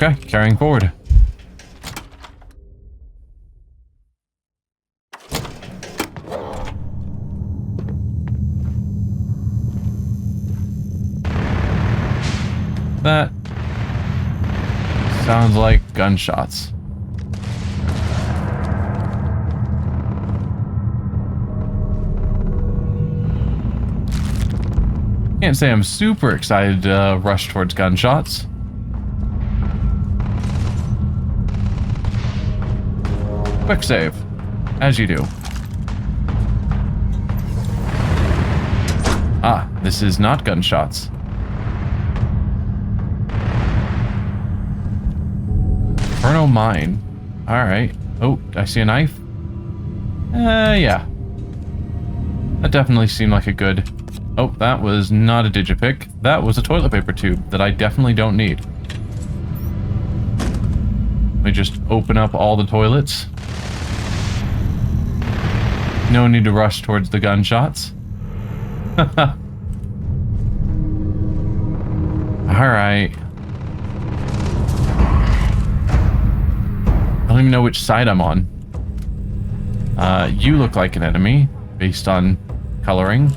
Okay, carrying forward. That sounds like gunshots. Can't say I'm super excited to rush towards gunshots. Quick save, as you do. Ah, this is not gunshots. Inferno mine. Alright. Oh, I see a knife? Yeah. That definitely seemed like a good... Oh, that was not a digipick. That was a toilet paper tube that I definitely don't need. Let me just open up all the toilets. No need to rush towards the gunshots. Alright. I don't even know which side I'm on. You look like an enemy, based on coloring.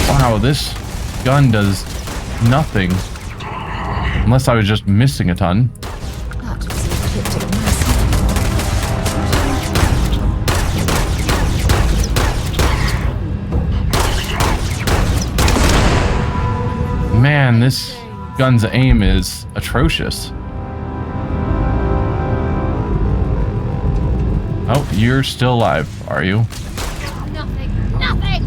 Wow, this gun does nothing. Unless I was just missing a ton. That was a cryptic message. Man, this gun's aim is atrocious. Oh, you're still alive, are you? Nothing. Nothing.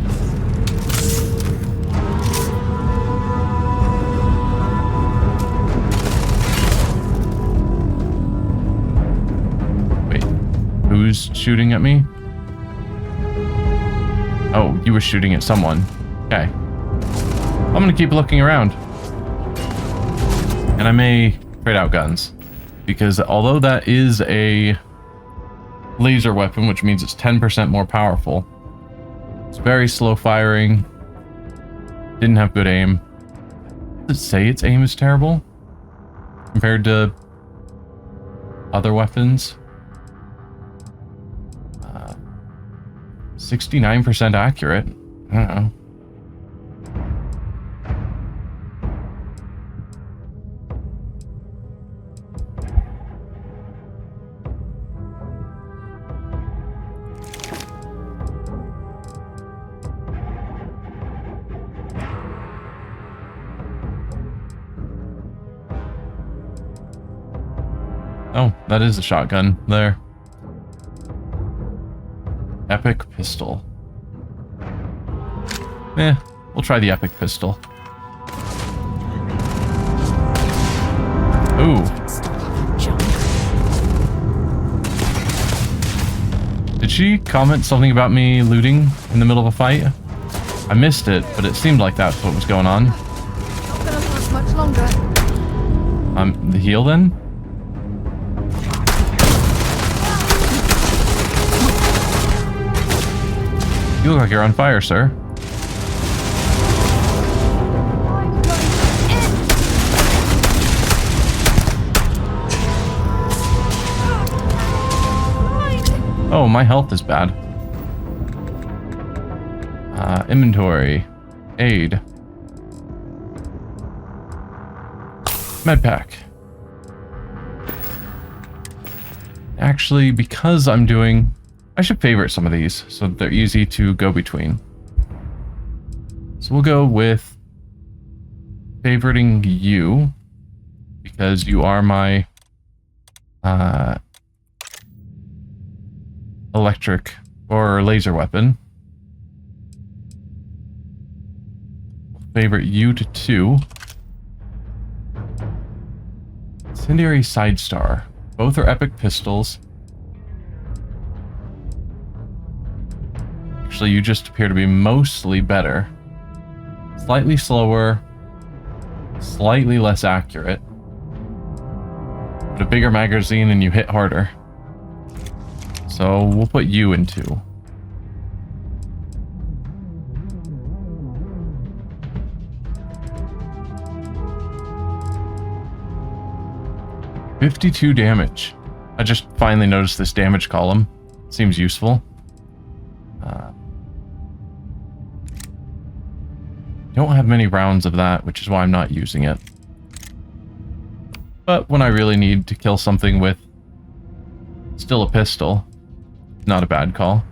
Wait, who's shooting at me? Oh, you were shooting at someone. Okay. I'm gonna keep looking around. And I may trade out guns. Because although that is a laser weapon, which means it's 10% more powerful, it's very slow firing. Didn't have good aim. Does it say its aim is terrible? Compared to other weapons? 69% accurate. I don't know. Oh, that is a shotgun there. Epic pistol. We'll try the epic pistol. Ooh. Did she comment something about me looting in the middle of a fight? I missed it, but it seemed like that's what was going on. Not gonna last much longer. The heal then? You look like you're on fire, sir. Oh, my health is bad. Inventory. Aid. Medpack. Actually, because I'm doing... I should favorite some of these so that they're easy to go between. So we'll go with favoriting you because you are my electric or laser weapon. Favorite you to 2. Incendiary Side Star. Both are epic pistols. Actually, you just appear to be mostly better. Slightly slower. Slightly less accurate. But a bigger magazine and you hit harder. So we'll put you in 2. 52 damage. I just finally noticed this damage column. Seems useful. Don't have many rounds of that, which is why I'm not using it. But when I really need to kill something with still a pistol, not a bad call.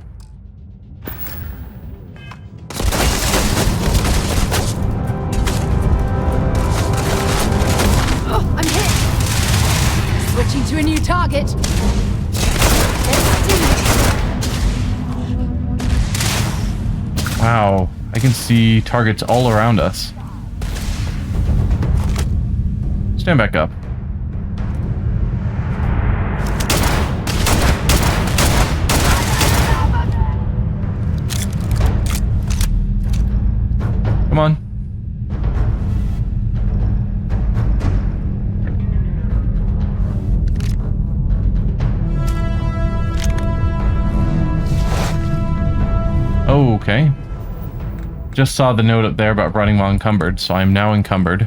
Oh, I'm hit! Switching to a new target. Wow, I can see targets all around us. Stand back up. Come on. Oh, okay. Just saw the note up there about running while encumbered, so I'm now encumbered.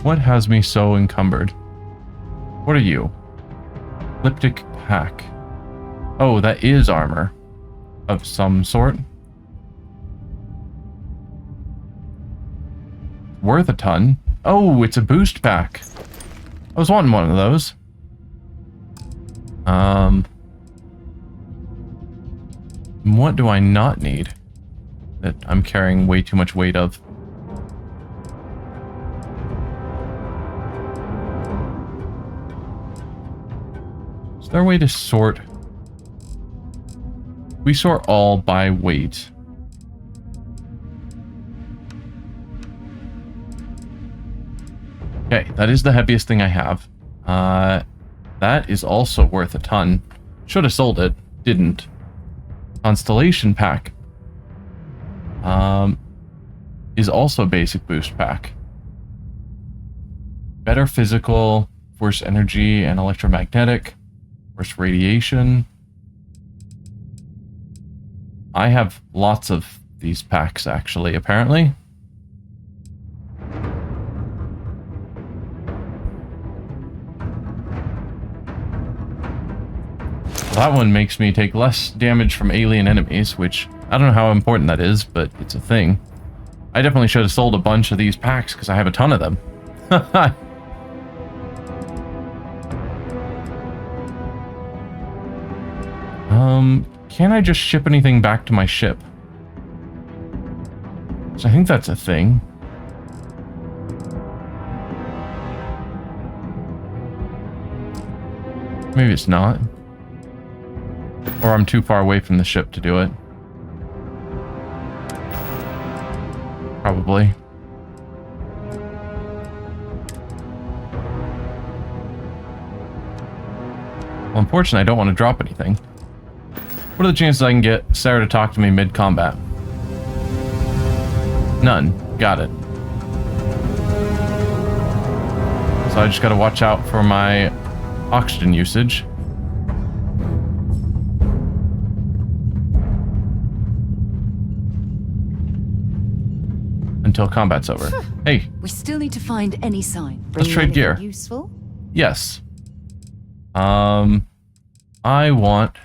What has me so encumbered? What are you? Elliptic pack. Oh, that is armor. Of some sort. Worth a ton. Oh, it's a boost pack. I was wanting one of those. What do I not need that I'm carrying way too much weight of? Is there a way to sort? We sort all by weight. Okay, that is the heaviest thing I have. That is also worth a ton. Should have sold it. Didn't. Constellation pack. Is also a basic boost pack. Better physical, force energy, and electromagnetic. Force radiation. I have lots of these packs, actually, apparently. That one makes me take less damage from alien enemies, which I don't know how important that is, but it's a thing. I definitely should have sold a bunch of these packs because I have a ton of them. Can I just ship anything back to my ship? So I think that's a thing. Maybe it's not. Or I'm too far away from the ship to do it. Probably. Well, unfortunately, I don't want to drop anything. What are the chances I can get Sarah to talk to me mid-combat? None. Got it. So I just gotta watch out for my oxygen usage. Until combat's over. Hey. We still need to find any sign. Let's trade gear. Useful? Yes. I want...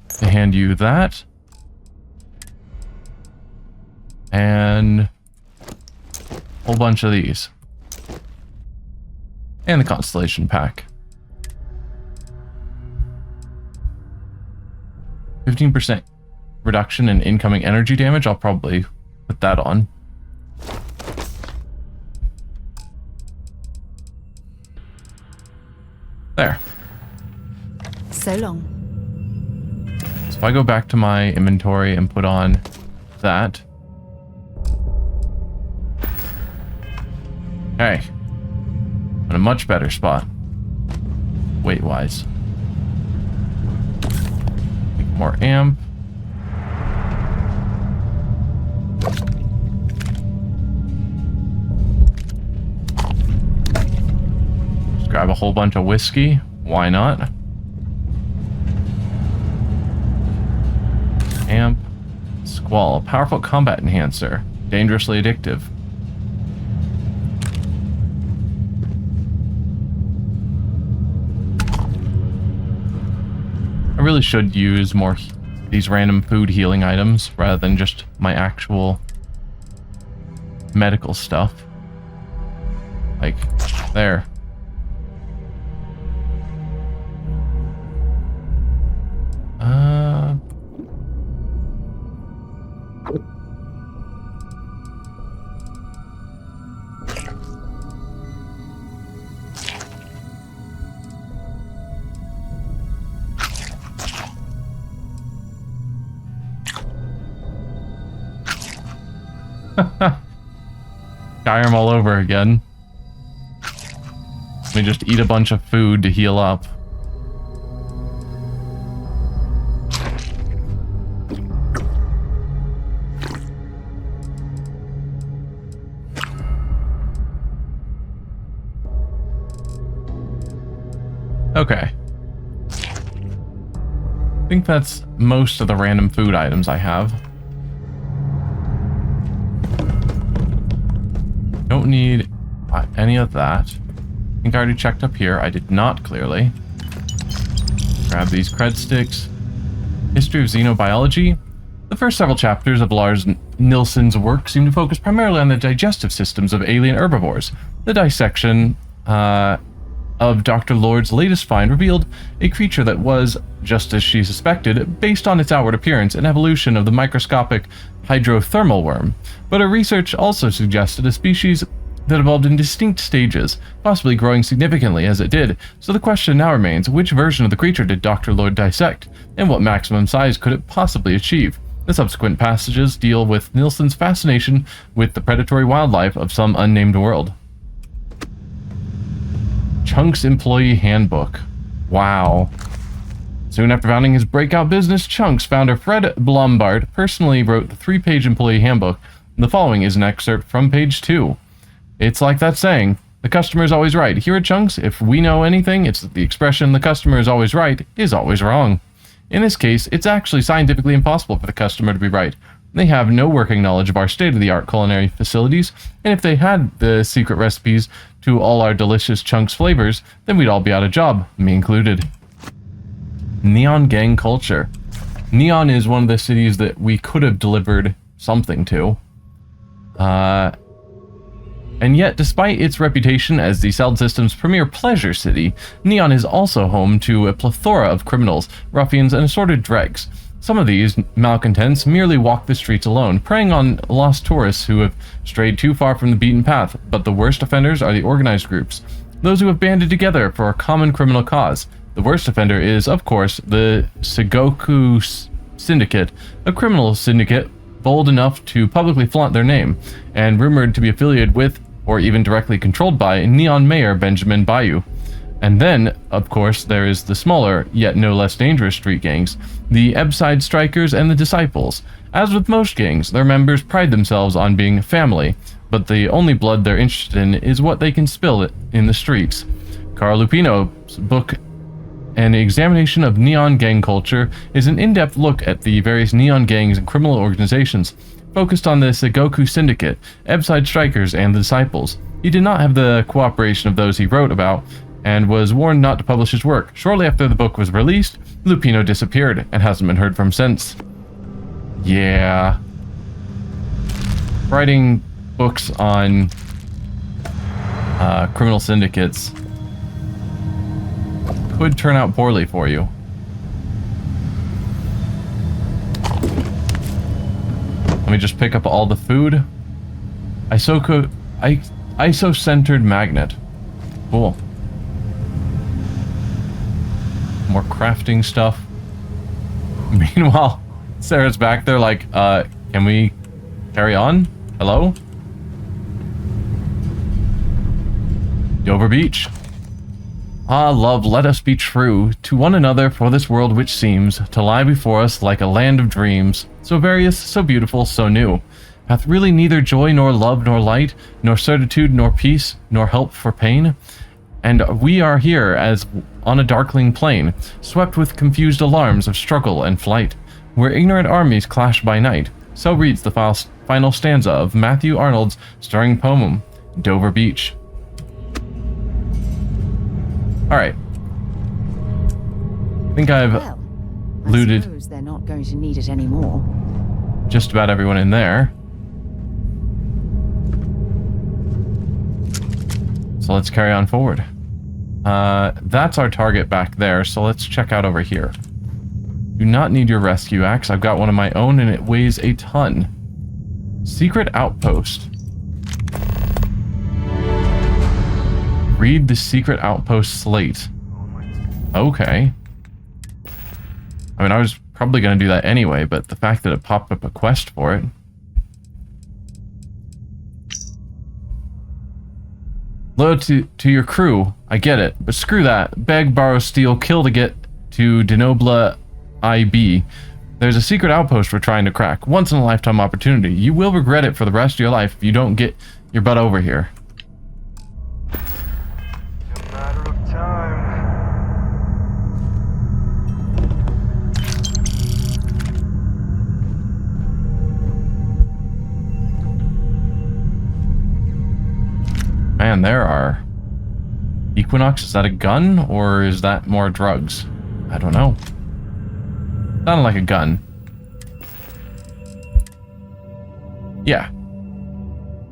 to hand you that. And... a whole bunch of these. And the Constellation pack. 15% reduction in incoming energy damage. I'll probably put that on. There. So long. So if I go back to my inventory and put on that. Okay. I'm in a much better spot. Weight-wise. More amp. Just grab a whole bunch of whiskey. Why not? Amp. Squall. Powerful combat enhancer. Dangerously addictive. I really should use more these random food healing items rather than just my actual medical stuff. Like, there. Skyrim all over again. Let me just eat a bunch of food to heal up. Okay. I think that's most of the random food items I have. Don't need any of that. I think I already checked up here. I did not, clearly. Grab these cred sticks. History of Xenobiology. The first several chapters of Lars Nilsson's work seem to focus primarily on the digestive systems of alien herbivores. The dissection of Dr. Lord's latest find revealed a creature that was, just as she suspected, based on its outward appearance, an evolution of the microscopic hydrothermal worm. But her research also suggested a species that evolved in distinct stages, possibly growing significantly as it did. So the question now remains, which version of the creature did Dr. Lord dissect, and what maximum size could it possibly achieve? The subsequent passages deal with Nilsson's fascination with the predatory wildlife of some unnamed world. Chunk's Employee Handbook. Wow. Soon after founding his breakout business, Chunk's founder Fred Blombard personally wrote the 3-page employee handbook. The following is an excerpt from page 2. It's like that saying, the customer is always right. Here at Chunk's, if we know anything, it's that the expression, the customer is always right, is always wrong. In this case, it's actually scientifically impossible for the customer to be right. They have no working knowledge of our state-of-the-art culinary facilities, and if they had the secret recipes to all our delicious Chunk's flavors, then we'd all be out of job, me included. Neon gang culture. Neon is one of the cities that we could have delivered something to. And yet, despite its reputation as the Celled System's premier pleasure city, Neon is also home to a plethora of criminals, ruffians, and assorted dregs. Some of these malcontents merely walk the streets alone, preying on lost tourists who have strayed too far from the beaten path, but the worst offenders are the organized groups, those who have banded together for a common criminal cause. The worst offender is, of course, the Sengoku Syndicate, a criminal syndicate bold enough to publicly flaunt their name, and rumored to be affiliated with, or even directly controlled by, Neon Mayor Benjamin Bayou. And then, of course, there is the smaller, yet no less dangerous street gangs, the Ebbside Strikers and the Disciples. As with most gangs, their members pride themselves on being family, but the only blood they're interested in is what they can spill in the streets. Carl Lupino's book, An Examination of Neon Gang Culture, is an in-depth look at the various neon gangs and criminal organizations, focused on the Sengoku Syndicate, Ebbside Strikers, and the Disciples. He did not have the cooperation of those he wrote about, and was warned not to publish his work. Shortly after the book was released, Lupino disappeared, and hasn't been heard from since. Yeah. Writing books on criminal syndicates could turn out poorly for you. Let me just pick up all the food. ISO-centered magnet. Cool. More crafting stuff. Meanwhile, Sarah's back there like, can we carry on? Hello? Dover Beach. Ah, love, let us be true to one another, for this world which seems to lie before us like a land of dreams, so various, so beautiful, so new, hath really neither joy nor love nor light, nor certitude nor peace, nor help for pain. And we are here as on a darkling plain, swept with confused alarms of struggle and flight, where ignorant armies clash by night. So reads the final stanza of Matthew Arnold's stirring poem, Dover Beach. Alright. I think I've looted. I suppose they're not going to need it anymore. Just about everyone in there. So let's carry on forward. That's our target back there, so let's check out over here. Do not need your rescue axe. I've got one of my own and it weighs a ton. Secret outpost. Read the secret outpost slate. Okay. I mean, I was probably going to do that anyway, but the fact that it popped up a quest for it. Loyal to your crew, I get it, but screw that. Beg, borrow, steal, kill to get to Denobla IB. There's a secret outpost we're trying to crack. Once in a lifetime opportunity. You will regret it for the rest of your life if you don't get your butt over here. It's a matter of time. Man, there are Equinox. Is that a gun or is that more drugs? I don't know. Sounded like a gun. Yeah.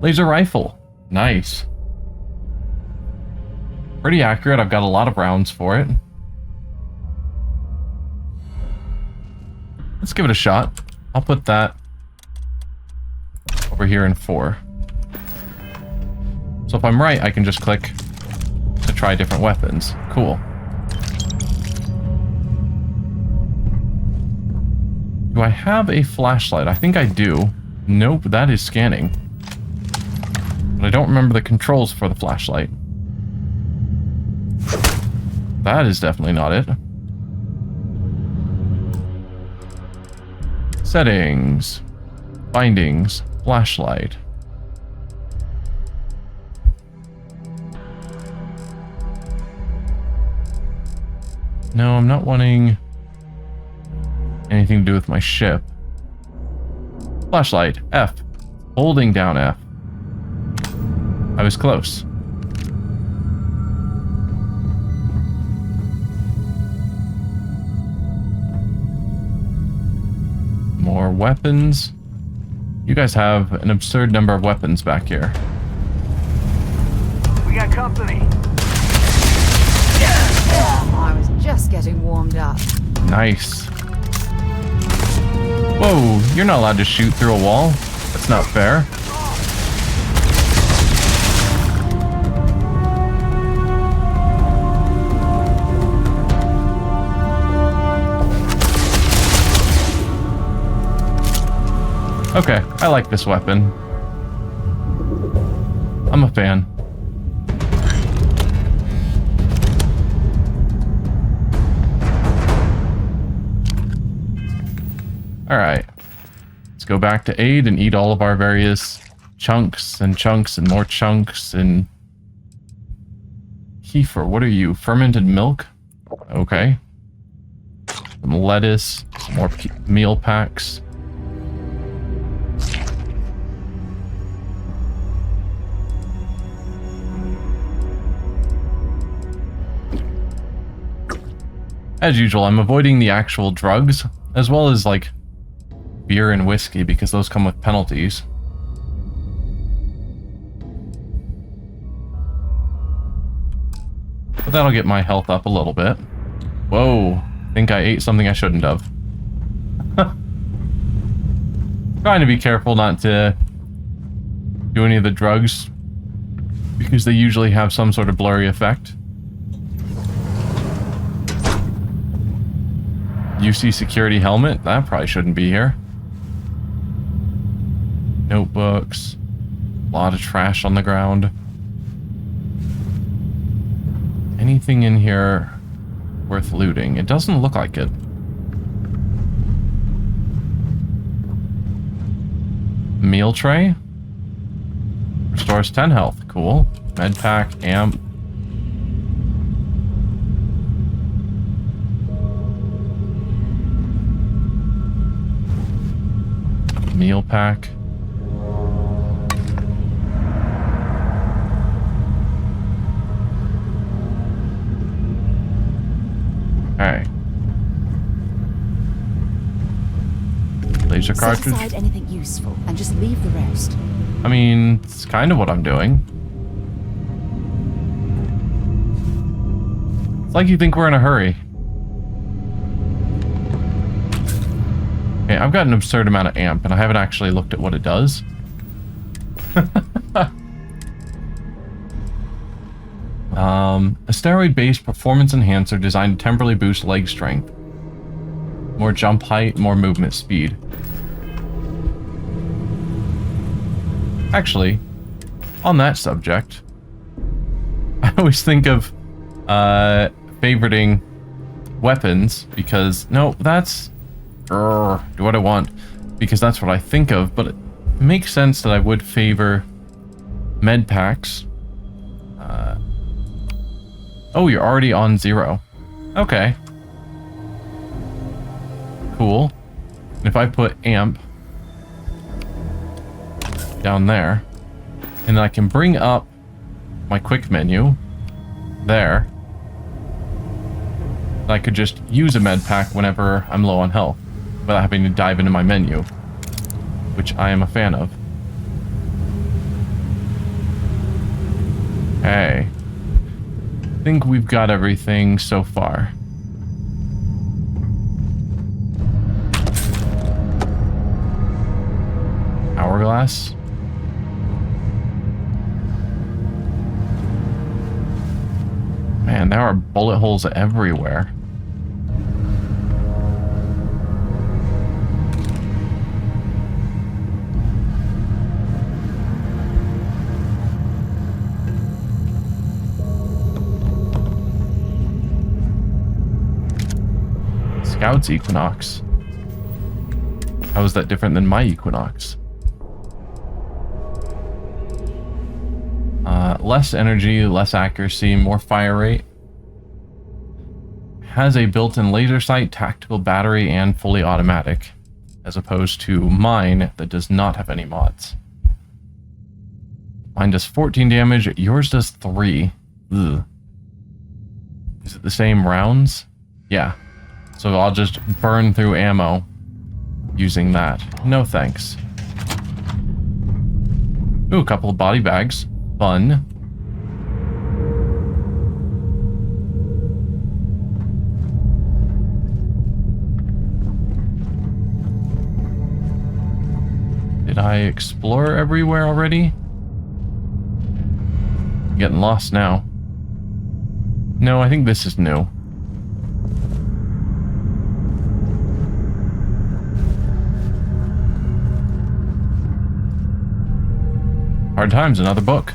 Laser rifle. Nice. Pretty accurate. I've got a lot of rounds for it. Let's give it a shot. I'll put that over here in 4. So if I'm right, I can just click to try different weapons. Cool. Do I have a flashlight? I think I do. Nope, that is scanning. But I don't remember the controls for the flashlight. That is definitely not it. Settings. Bindings. Flashlight. No, I'm not wanting anything to do with my ship. Flashlight. F. Holding down F. I was close. More weapons. You guys have an absurd number of weapons back here. We got company. I was just getting warmed up. Nice. Whoa, you're not allowed to shoot through a wall. That's not fair. Okay, I like this weapon. I'm a fan. Alright. Let's go back to aid and eat all of our various chunks and more chunks and... Kefir, what are you? Fermented milk? Okay. Some lettuce, some more meal packs. As usual, I'm avoiding the actual drugs, as well as, like, beer and whiskey, because those come with penalties. But that'll get my health up a little bit. Whoa, I think I ate something I shouldn't have. Trying to be careful not to do any of the drugs, because they usually have some sort of blurry effect. UC security helmet? That probably shouldn't be here. Notebooks. A lot of trash on the ground. Anything in here worth looting? It doesn't look like it. Meal tray? Restores 10 health. Cool. Med pack, amp. Meal pack. Okay. Laser Set cartridge. aside anything useful and just leave the rest. I mean, it's kind of what I'm doing. It's like you think we're in a hurry. Okay, I've got an absurd amount of amp, and I haven't actually looked at what it does. A steroid-based performance enhancer designed to temporarily boost leg strength. More jump height, more movement speed. Actually, on that subject, I always think of favoriting weapons because, no, that's what I want, because that's what I think of, but it makes sense that I would favor med packs. Oh, you're already on 0. Okay. Cool. And if I put amp down there, and then I can bring up my quick menu there, I could just use a med pack whenever I'm low on health without having to dive into my menu, which I am a fan of. Hey, I think we've got everything so far. Hourglass. Man, there are bullet holes everywhere. Scout's Equinox. How is that different than my Equinox? Less energy, less accuracy, more fire rate. Has a built-in laser sight, tactical battery, and fully automatic, as opposed to mine that does not have any mods. Mine does 14 damage, yours does 3. Ugh. Is it the same rounds? Yeah. So I'll just burn through ammo using that. No thanks. Ooh, a couple of body bags. Fun. Did I explore everywhere already? I'm getting lost now. No, I think this is new. Hard Times, another book.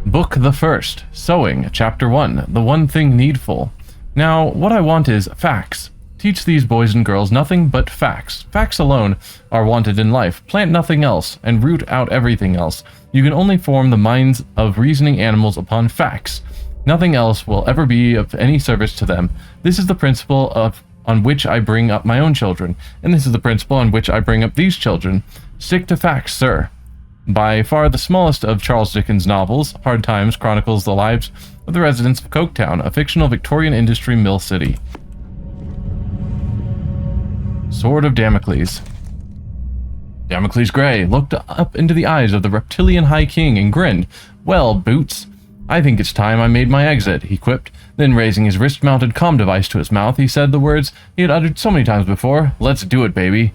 Book the First, Sewing, Chapter 1, The One Thing Needful. Now, what I want is facts. Teach these boys and girls nothing but facts. Facts alone are wanted in life. Plant nothing else, and root out everything else. You can only form the minds of reasoning animals upon facts. Nothing else will ever be of any service to them. This is the principle on which I bring up my own children, and this is the principle on which I bring up these children. Stick to facts, sir. By far the smallest of Charles Dickens' novels, Hard Times chronicles the lives of the residents of Coketown, a fictional Victorian industry mill city. Sword of Damocles. Damocles Grey looked up into the eyes of the reptilian High King and grinned. "Well, Boots, I think it's time I made my exit," he quipped. Then, raising his wrist-mounted comm device to his mouth, he said the words he had uttered so many times before. "Let's do it, baby."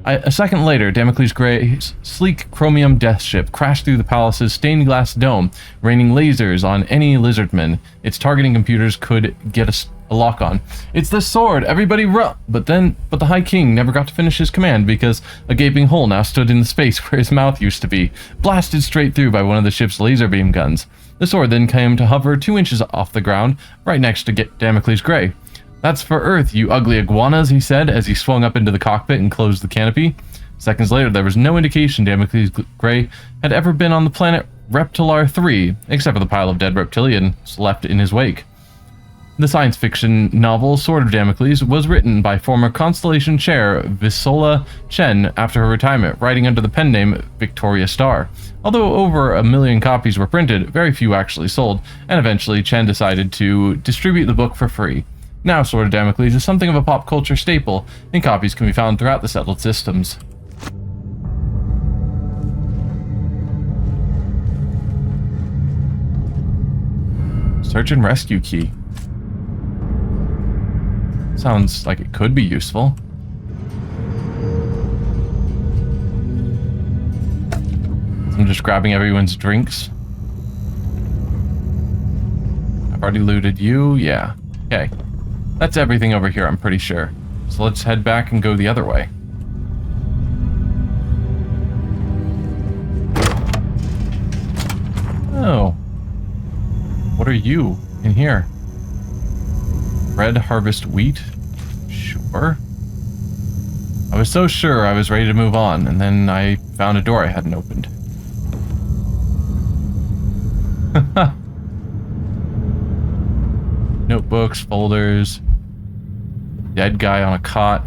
A second later, Damocles Grey's sleek chromium death ship crashed through the palace's stained glass dome, raining lasers on any lizardman its targeting computers could get a lock on. "It's the sword! Everybody run!" But the High King never got to finish his command because a gaping hole now stood in the space where his mouth used to be, blasted straight through by one of the ship's laser beam guns. The sword then came to hover 2 inches off the ground, right next to Damocles Grey. "That's for Earth, you ugly iguanas," he said as he swung up into the cockpit and closed the canopy. Seconds later, there was no indication Damocles Grey had ever been on the planet Reptilar 3, except for the pile of dead reptilians left in his wake. The science fiction novel Sword of Damocles was written by former Constellation chair Visola Chen after her retirement, writing under the pen name Victoria Star. Although over 1 million copies were printed, very few actually sold, and eventually Chen decided to distribute the book for free. Now Sword of Damocles is something of a pop culture staple, and copies can be found throughout the settled systems. Search and rescue key. Sounds like it could be useful. I'm just grabbing everyone's drinks. I've already looted you. Yeah. Okay. That's everything over here, I'm pretty sure. So let's head back and go the other way. Oh. What are you in here? Red harvest wheat? Sure. I was so sure I was ready to move on, and then I found a door I hadn't opened. Notebooks, folders, dead guy on a cot.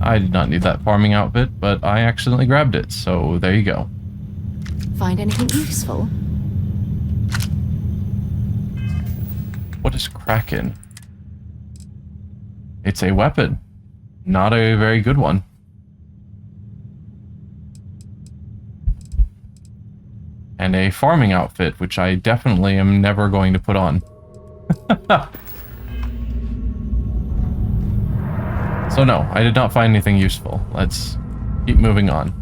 I did not need that farming outfit, but I accidentally grabbed it, so there you go. Find anything useful? What is Kraken? It's a weapon. Not a very good one. And a farming outfit, which I definitely am never going to put on. So no, I did not find anything useful. Let's keep moving on.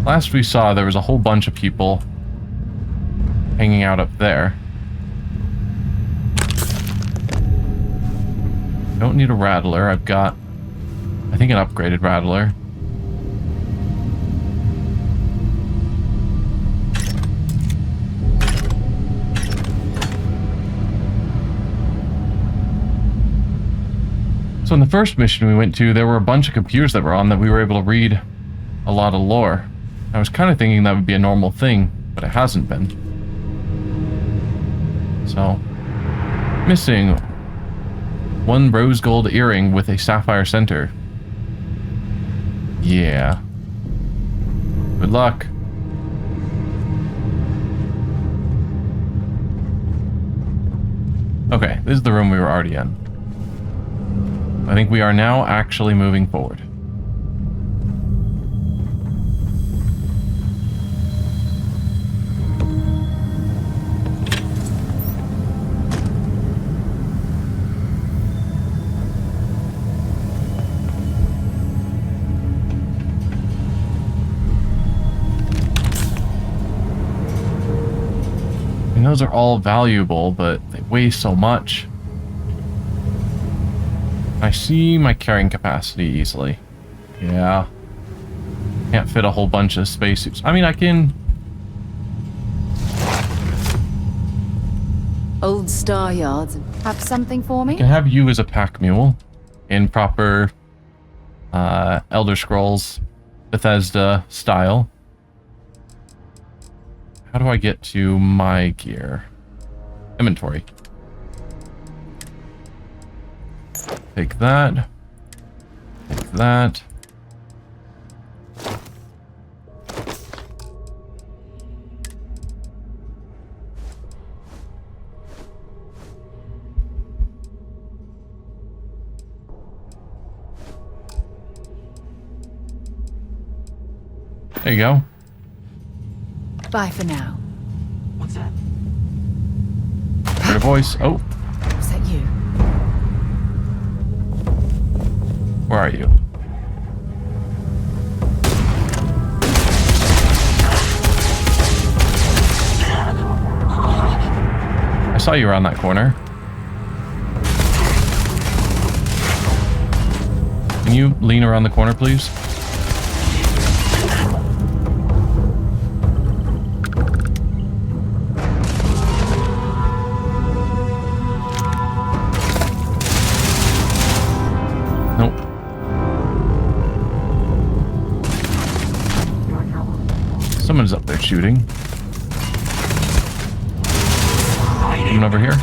Last we saw, there was a whole bunch of people hanging out up there. Don't need a rattler. I've got, I think, an upgraded rattler. So in the first mission we went to, there were a bunch of computers that were on that we were able to read a lot of lore. I was kind of thinking that would be a normal thing, but it hasn't been. So, missing one rose gold earring with a sapphire center. Yeah. Good luck. Okay, this is the room we were already in. I think we are now actually moving forward. I mean, those are all valuable, but they weigh so much. I see my carrying capacity easily. Yeah. Can't fit a whole bunch of spacesuits. I mean, I can... Old star yards. Have something for I me? can have you as a pack mule in proper Elder Scrolls Bethesda style. How do I get to my gear? Inventory. Take that. Take that. There you go. Bye for now. What's that? Heard a voice. Oh, Is that you? where are you? I saw you around that corner. Can you lean around the corner, please? shooting. Coming over here.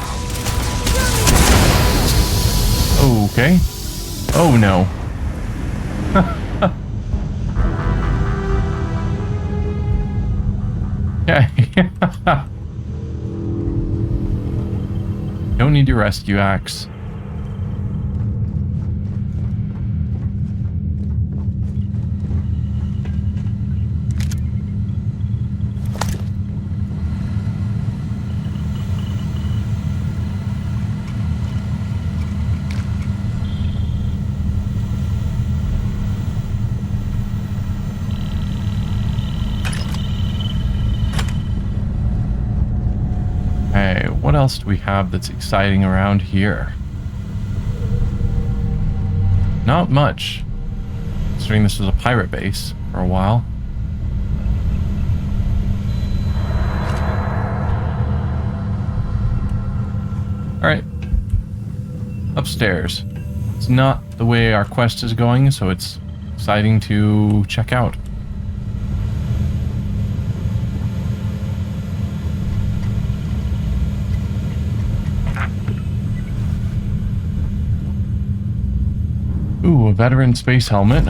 Okay. Oh no. Okay. Don't need your rescue axe. Okay, what else do we have that's exciting around here? Not much. Considering this was a pirate base for a while. Alright. Upstairs. It's not the way our quest is going, so it's exciting to check out. Ooh, a veteran space helmet.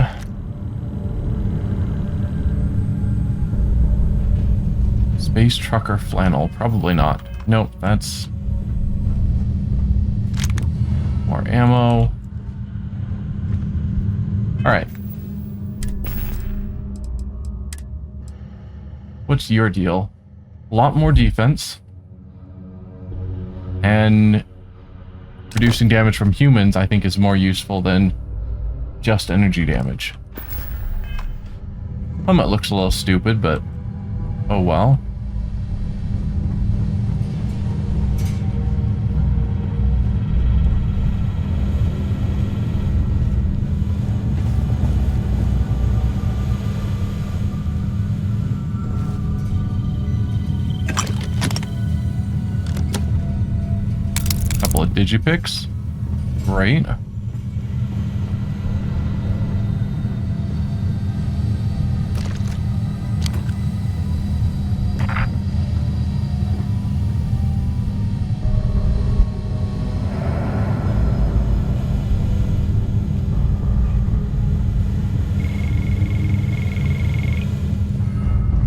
Space trucker flannel. Probably not. Nope, that's... more ammo. Alright. What's your deal? A lot more defense. And... reducing damage from humans, I think, is more useful than... just energy damage. Helmet looks a little stupid, but oh well. Couple of digipicks. Great.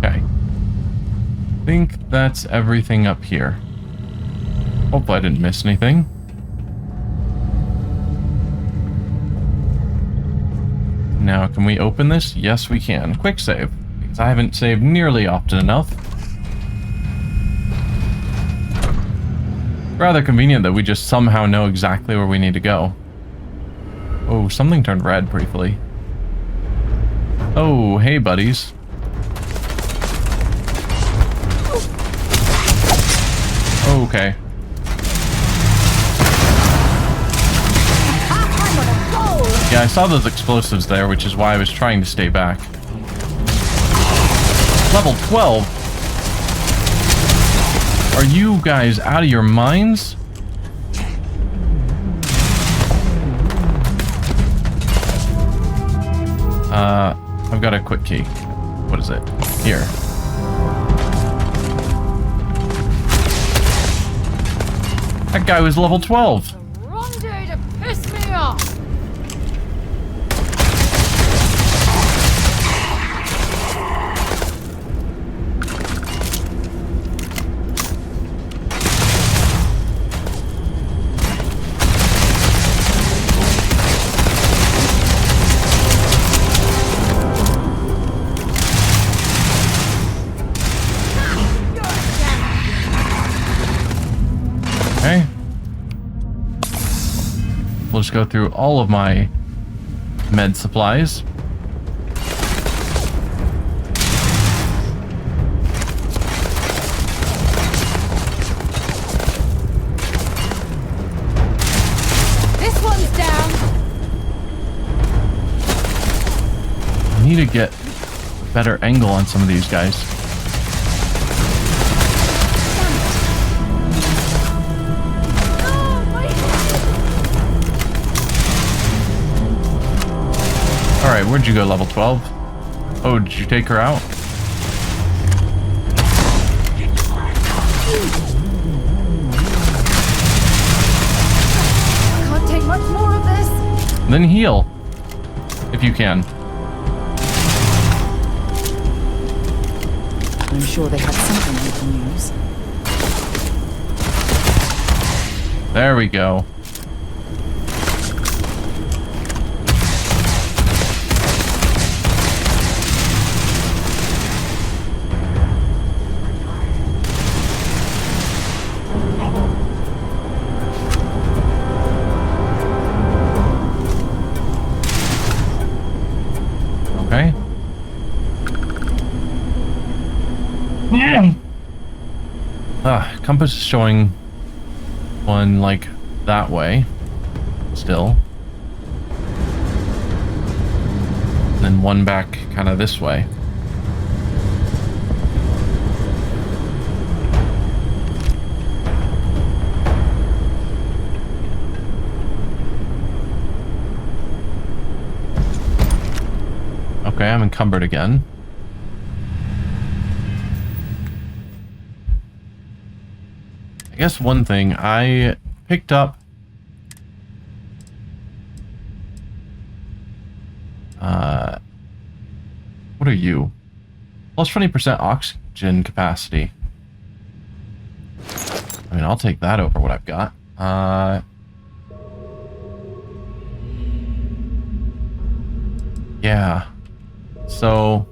I think that's everything up here. Hopefully I didn't miss anything. Now, can we open this? Yes, we can. Quick save, because I haven't saved nearly often enough. Rather convenient that we just somehow know exactly where we need to go. Oh, something turned red briefly. Oh, hey, buddies. Okay. Yeah, I saw those explosives there, which is why I was trying to stay back. Level 12? Are you guys out of your minds? I've got a quick key. What is it? Here. That guy was level 12. Wrong day to piss me off. Okay. We'll just go through all of my med supplies. This one's down. I need to get a better angle on some of these guys. Alright, where'd you go, level 12? Oh, did you take her out? Then heal. If you can. I'm sure they have something we can use. There we go. Okay. Compass is showing one like that way still. And then one back kind of this way. Okay, I'm encumbered again. I guess one thing, I picked up what are you? Plus 20% oxygen capacity. I mean, I'll take that over what I've got. Yeah. So,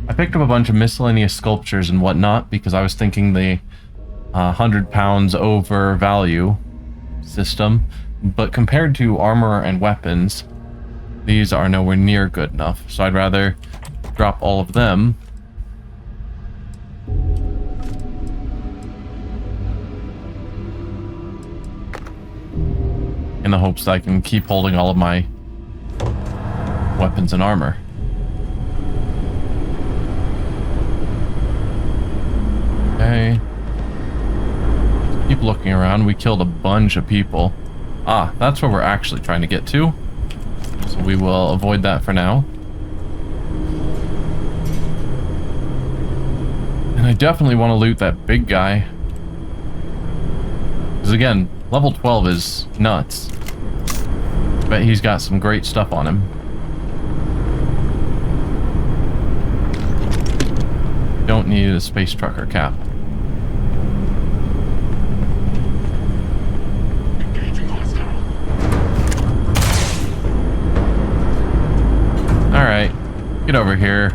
I picked up a bunch of miscellaneous sculptures and whatnot because I was thinking the 100 pounds over value system, but compared to armor and weapons, these are nowhere near good enough. So I'd rather drop all of them. In the hopes that I can keep holding all of my weapons and armor. Okay. Keep looking around. We killed a bunch of people. Ah, that's where we're actually trying to get to. So we will avoid that for now. And I definitely want to loot that big guy. Because again, level 12 is nuts. I bet he's got some great stuff on him. Don't need a space trucker cap. Alright, get over here.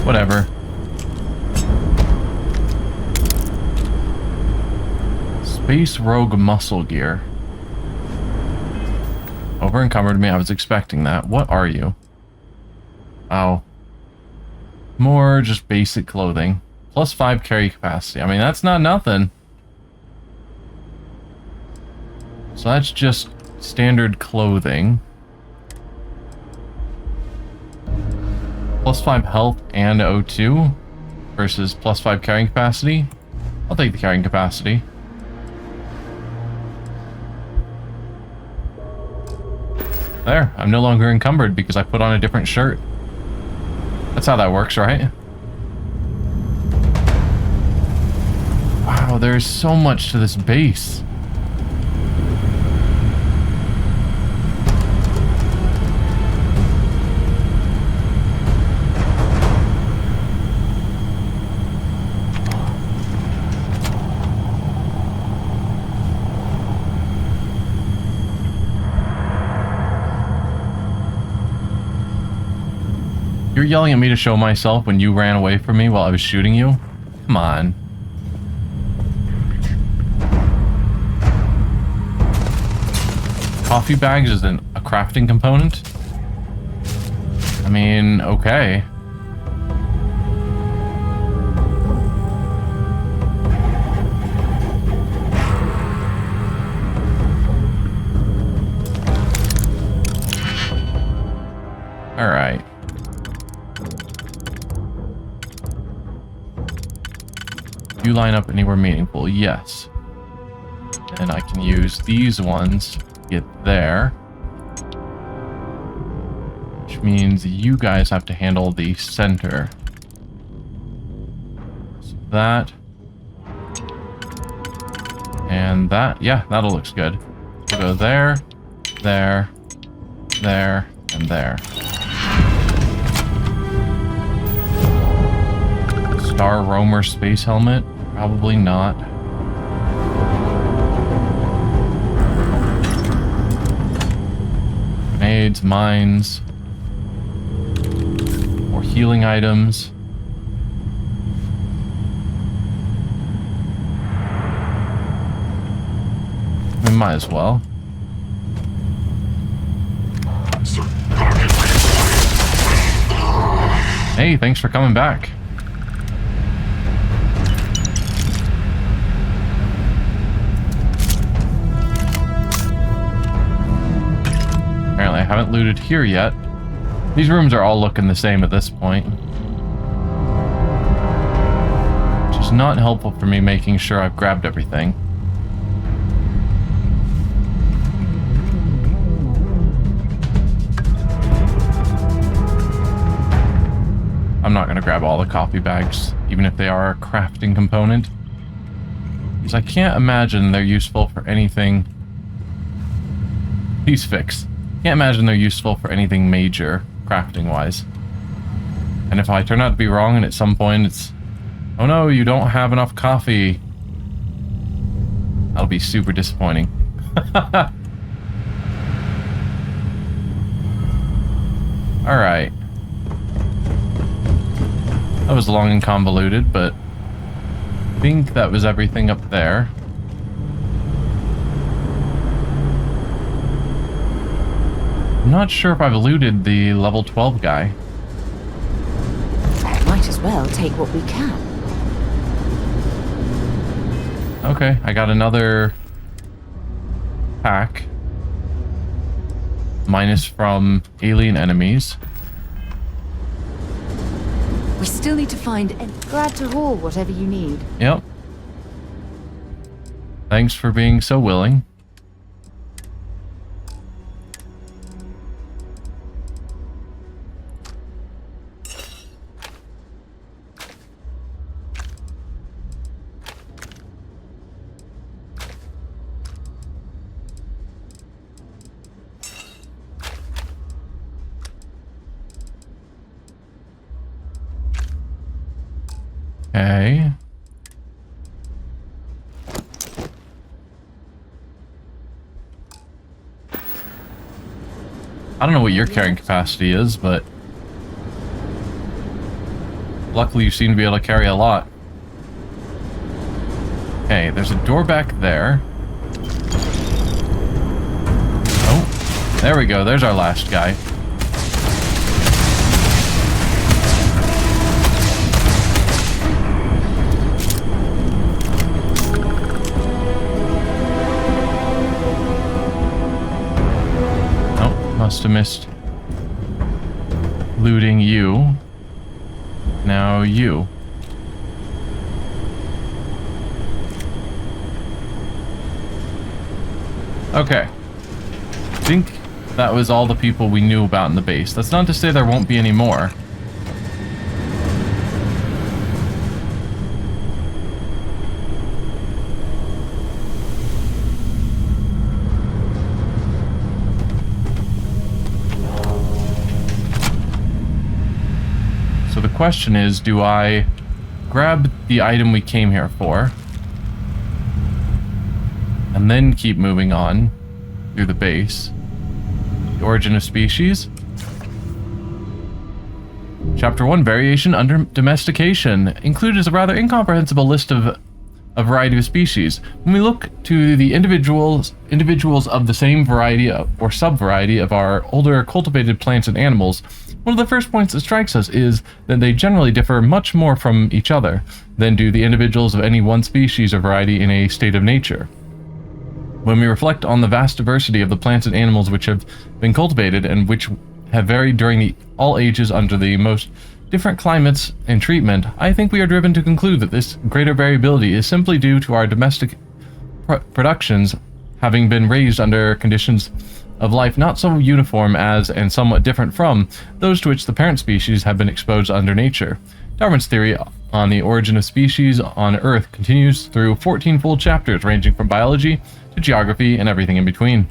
Whatever. Space Rogue muscle gear. Over encumbered me. I was expecting that. What are you? Oh. More just basic clothing. Plus 5 carry capacity. I mean, that's not nothing. So that's just standard clothing. Plus 5 health and O2 versus plus 5 carrying capacity. I'll take the carrying capacity. There, I'm no longer encumbered because I put on a different shirt. That's how that works, right? Wow, there's so much to this base. You're yelling at me to show myself when you ran away from me while I was shooting you? Come on. Coffee bags is a crafting component? I mean, okay. Alright. You line up anywhere meaningful, yes. And I can use these ones to get there. means you guys have to handle the center. So that. And that. Yeah, that'll looks good. We'll go there, there, there, and there. Star Roamer space helmet? Probably not. Grenades, mines, more healing items. We might as well. Hey, thanks for coming back. Apparently I haven't looted here yet. These rooms are all looking the same at this point. Which is not helpful for me making sure I've grabbed everything. I'm not going to grab all the coffee bags, even if they are a crafting component. Because I can't imagine they're useful for anything... Peace fix. Can't imagine they're useful for anything major, crafting-wise. And if I turn out to be wrong and at some point it's... Oh no, you don't have enough coffee. That'll be super disappointing. Alright. That was long and convoluted, but I think that was everything up there. I'm not sure if I've looted the level 12 guy. Might as well take what we can. Okay, I got another pack. Minus from alien enemies. We still need to find and Glad to haul whatever you need. Yep. Thanks for being so willing. Okay. I don't know what your carrying capacity is, but luckily you seem to be able to carry a lot. Okay, there's a door back there. Oh, there we go. There's our last guy. Must have missed looting you. Now you. Okay. I think that was all the people we knew about in the base. That's not to say there won't be any more. So the question is, do I grab the item we came here for and then keep moving on through the base? The origin of species. Chapter 1, Variation under Domestication. Included is a rather incomprehensible list of a variety of species. When we look to the individuals of the same variety or sub-variety of our older cultivated plants and animals, one of the first points that strikes us is that they generally differ much more from each other than do the individuals of any one species or variety in a state of nature. When we reflect on the vast diversity of the plants and animals which have been cultivated and which have varied during all ages under the most different climates and treatment, I think we are driven to conclude that this greater variability is simply due to our domestic productions having been raised under conditions of life not so uniform as, and somewhat different from, those to which the parent species have been exposed under nature. Darwin's theory on the origin of species on Earth continues through 14 full chapters ranging from biology to geography and everything in between.